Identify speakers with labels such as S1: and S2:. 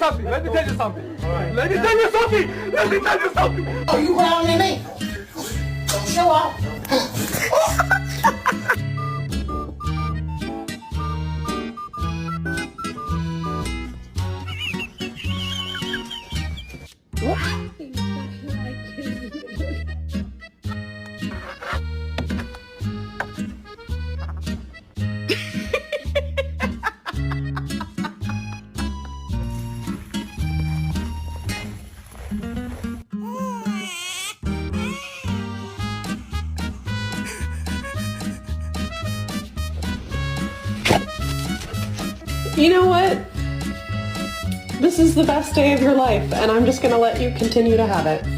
S1: something. Let me tell you something. Let me tell you something. Let me tell you something.
S2: Oh, you clowning me? Don't show off.
S3: You know what? This is the best day of your life, and I'm just gonna let you continue to have it.